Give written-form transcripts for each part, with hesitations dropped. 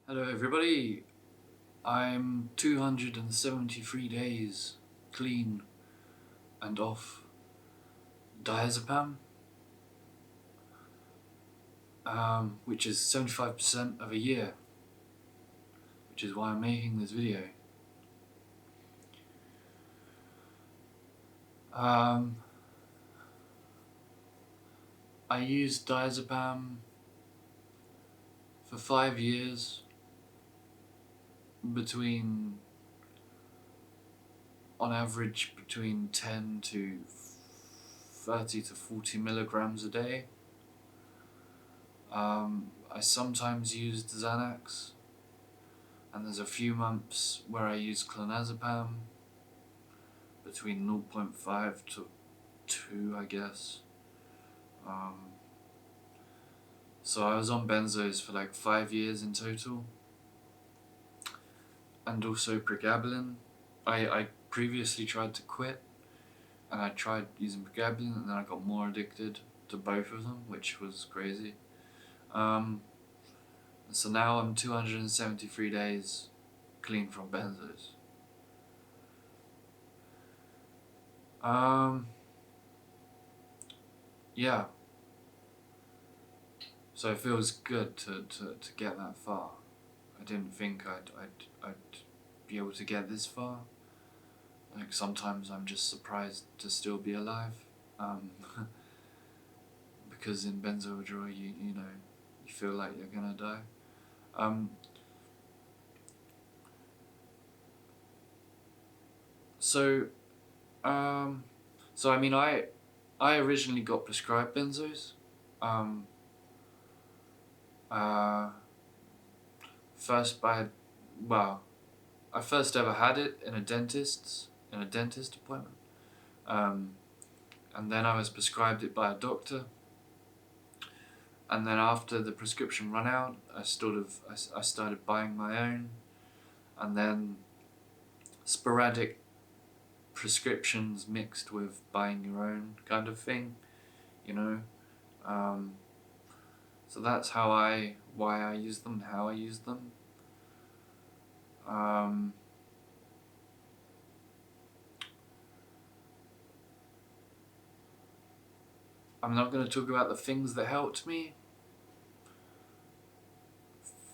Hello everybody, I'm 273 days clean and off diazepam, which is 75% of a year, which is why I'm making this video. I used diazepam for 5 years, on average between 10 to 30 to 40 milligrams a day. I sometimes used Xanax, and there's a few months where I used clonazepam between 0.5 to 2, I guess. So I was on benzos for like 5 years in total, and also pregabalin. I previously tried to quit, and I tried using pregabalin, and then I got more addicted to both of them, which was crazy. So now I'm 273 days clean from benzos. Yeah. So it feels good to get that far. I didn't think I'd be able to get this far. Like, sometimes I'm just surprised to still be alive. Because in benzo withdrawal, you know, you feel like you're gonna die. So I mean, I originally got prescribed benzos. I first ever had it in a dentist appointment, and then I was prescribed it by a doctor. And then after the prescription ran out, I started buying my own, and then sporadic prescriptions mixed with buying your own kind of thing, you know. So that's why I use them, how I use them. I'm not going to talk about the things that helped me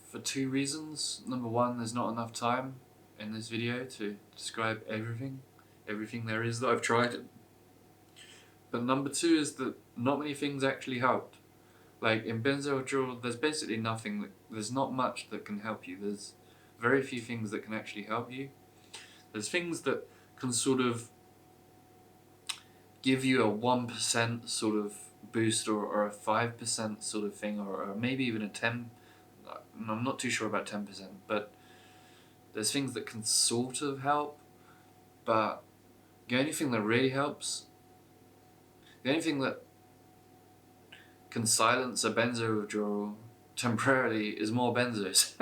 for 2 reasons. Number one, there's not enough time in this video to describe everything there is that I've tried. But number two is that not many things actually helped. Like in benzo withdrawal, there's basically nothing there's not much that can help you. There's very few things that can actually help you. There's things that can sort of give you a 1% sort of boost, or a 5% sort of thing, or maybe even a 10. I'm not too sure about 10%, but there's things that can sort of help. But the only thing that really helps, the only thing that can silence a benzo withdrawal temporarily is more benzos.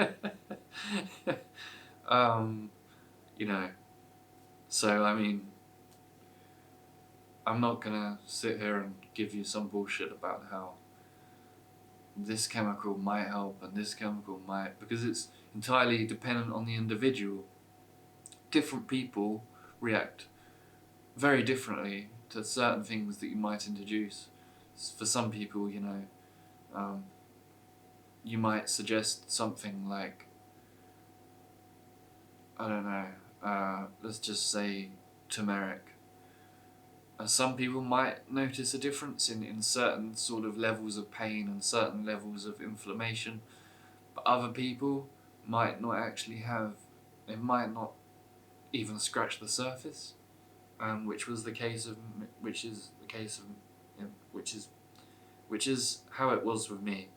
You know, so I mean, I'm not gonna sit here and give you some bullshit about how this chemical might help and this chemical might, because it's entirely dependent on the individual. Different people react very differently to certain things that you might introduce. For some people, you know, you might suggest something like, I don't know, let's just say turmeric. Some people might notice a difference in certain sort of levels of pain and certain levels of inflammation, but other people might not actually have, it might not even scratch the surface, which is the case of, you know, which is how it was with me,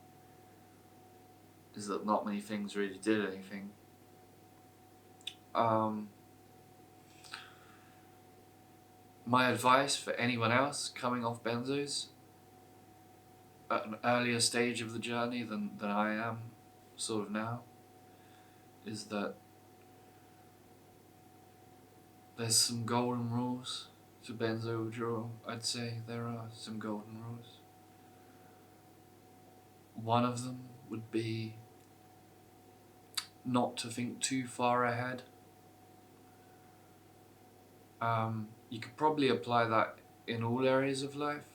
is that not many things really did anything. My advice for anyone else coming off benzos at an earlier stage of the journey than I am sort of now, is that there's some golden rules to benzo withdrawal. I'd say there are some golden rules. One of them would be not to think too far ahead. You could probably apply that in all areas of life,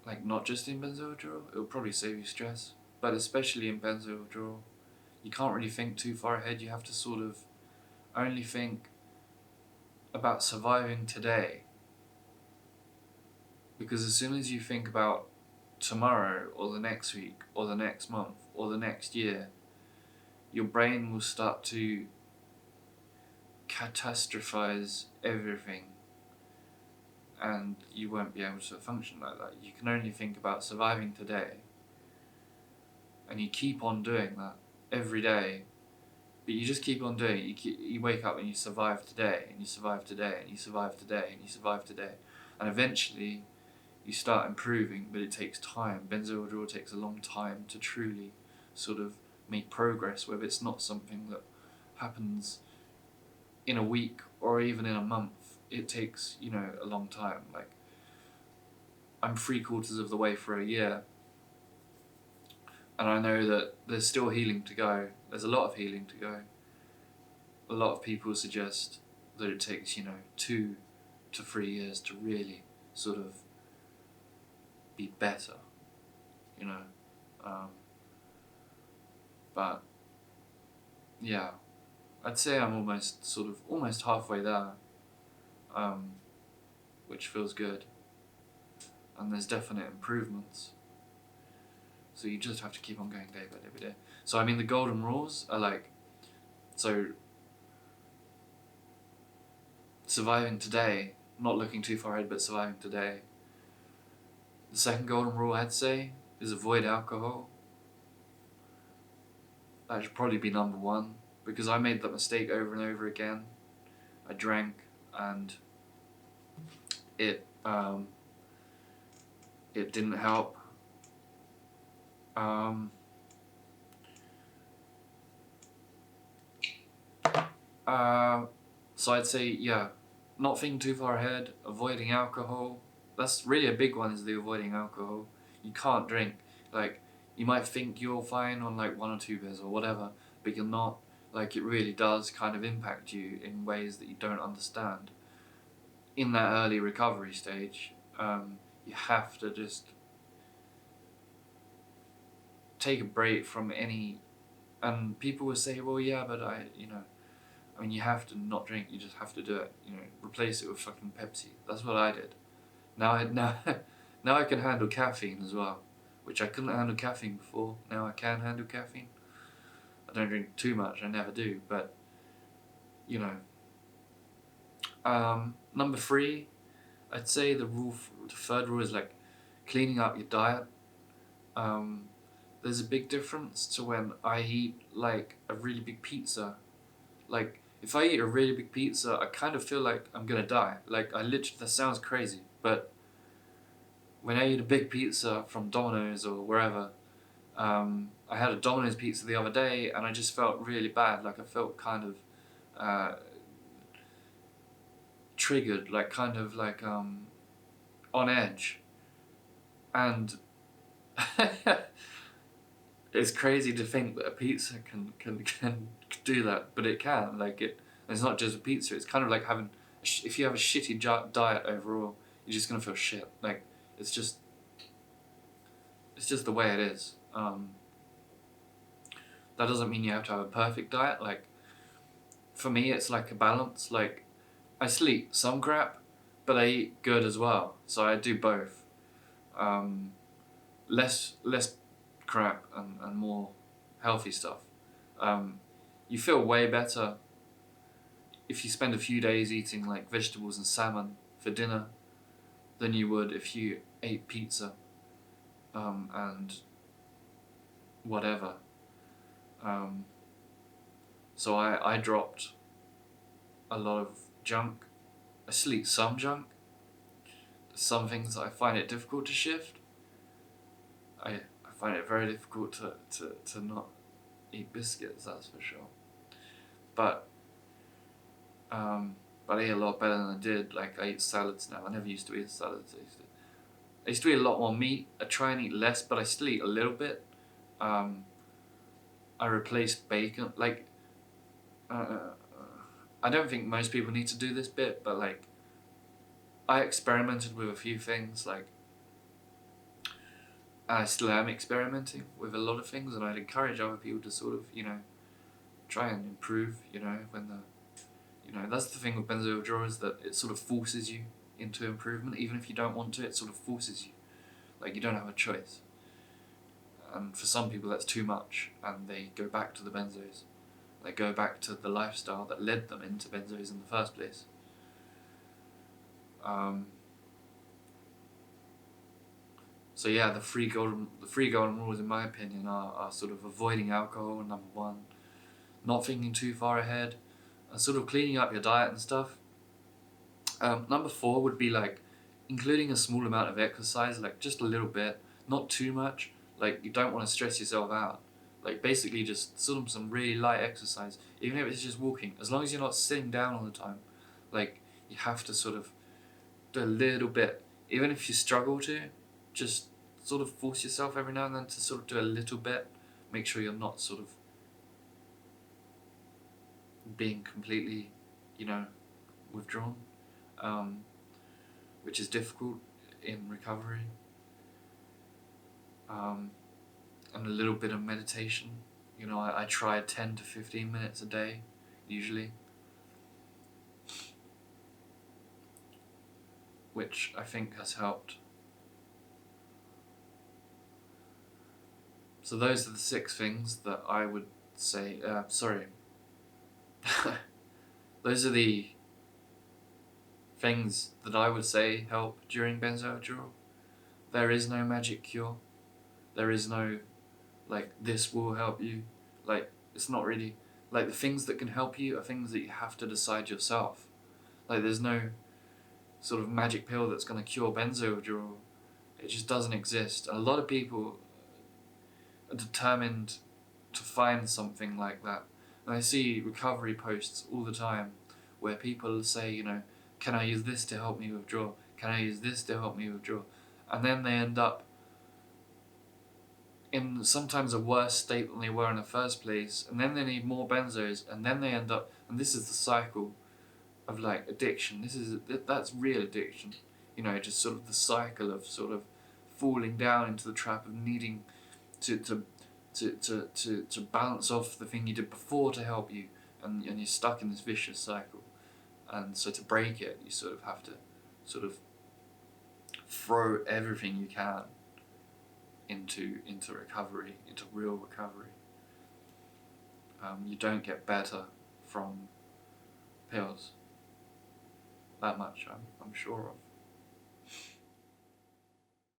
like not just in benzo withdrawal. It will probably save you stress, but especially in benzo withdrawal, you can't really think too far ahead. You have to sort of only think about surviving today, because as soon as you think about tomorrow or the next week or the next month or the next year, your brain will start to catastrophize everything, and you won't be able to function like that. You can only think about surviving today, and you keep on doing that every day, but you just keep on doing it. You wake up and you survive today, and you survive today, and you survive today, and you survive today, and eventually you start improving, but it takes time. Benzo withdrawal takes a long time to truly sort of make progress, whether it's not something that happens in a week or even in a month. It takes, a long time. Like, I'm 3/4 of the way for a year, and I know that there's still healing to go. There's a lot of healing to go. A lot of people suggest that it takes, 2 to 3 years to really sort of be better, but yeah, I'd say I'm almost halfway there, which feels good, and there's definite improvements. So you just have to keep on going day by day by day. So I mean, the golden rules are like, so surviving today, not looking too far ahead, but surviving today. The second golden rule, I'd say, is avoid alcohol. That should probably be number one, because I made that mistake over and over again. I drank, and it didn't help. So I'd say, not thinking too far ahead, avoiding alcohol. That's really a big one, is the avoiding alcohol. You can't drink. Like, you might think you're fine on like 1 or 2 beers or whatever, but you're not. Like, it really does kind of impact you in ways that you don't understand. In that early recovery stage, you have to just take a break from any, and people will say, well, yeah, but you have to not drink, you just have to do it, replace it with fucking Pepsi. That's what I did. Now I can handle caffeine as well, which I couldn't handle caffeine before. Now I can handle caffeine. I don't drink too much, I never do, but, number 3, I'd say the third rule is like cleaning up your diet. There's a big difference to when I eat like a really big pizza. Like, if I eat a really big pizza, I kind of feel like I'm gonna die. Like, that sounds crazy, but when I eat a big pizza from Domino's or wherever, I had a Domino's pizza the other day, and I just felt really bad. Like, I felt kind of triggered, like kind of like on edge, and it's crazy to think that a pizza can do that, but it can. Like, it's not just a pizza. It's kind of like having, if you have a shitty diet overall, you're just gonna feel shit. Like, it's just the way it is. That doesn't mean you have to have a perfect diet. Like, for me, it's like a balance. Like, I still eat some crap, but I eat good as well. So I do both. Less crap and more healthy stuff. You feel way better if you spend a few days eating like vegetables and salmon for dinner than you would if you ate pizza and whatever. So I dropped a lot of junk. I still eat some junk. Some things I find it difficult to shift. I find it very difficult to not eat biscuits, that's for sure. But I eat a lot better than I did. Like, I eat salads now. I never used to eat salads. I used to eat a lot more meat. I try and eat less, but I still eat a little bit. I replaced bacon. Like, I don't think most people need to do this bit, but like, I experimented with a few things, like, and I still am experimenting with a lot of things, and I'd encourage other people to sort of, try and improve, that's the thing with benzo withdrawal, is that it sort of forces you into improvement. Even if you don't want to, it sort of forces you. Like, you don't have a choice. And for some people that's too much, and they go back to the benzos. They go back to the lifestyle that led them into benzos in the first place. So yeah, the three golden rules, in my opinion, are sort of avoiding alcohol, number one, not thinking too far ahead, and sort of cleaning up your diet and stuff. Number 4 would be like including a small amount of exercise, like just a little bit, not too much. Like, you don't want to stress yourself out. Like, basically just sort of some really light exercise, even if it's just walking, as long as you're not sitting down all the time. Like, you have to sort of do a little bit, even if you struggle to, just sort of force yourself every now and then to sort of do a little bit. Make sure you're not sort of being completely, withdrawn, which is difficult in recovery. And a little bit of meditation. I try 10 to 15 minutes a day, usually, which I think has helped. So those are the 6 things that I would say, those are the things that I would say help during benzo withdrawal. There is no magic cure. There is no, like, this will help you. Like, it's not really, like, the things that can help you are things that you have to decide yourself. Like, there's no sort of magic pill that's going to cure benzo withdrawal. It just doesn't exist. And a lot of people are determined to find something like that. And I see recovery posts all the time where people say, can I use this to help me withdraw? Can I use this to help me withdraw? And then they end up in sometimes a worse state than they were in the first place, and then they need more benzos, and then they end up, and this is the cycle of, like, addiction. That's real addiction, just sort of the cycle of sort of falling down into the trap of needing to balance off the thing you did before to help you, and you're stuck in this vicious cycle. And so to break it, you sort of have to sort of throw everything you can into recovery, into real recovery. You don't get better from pills. That much I'm sure of.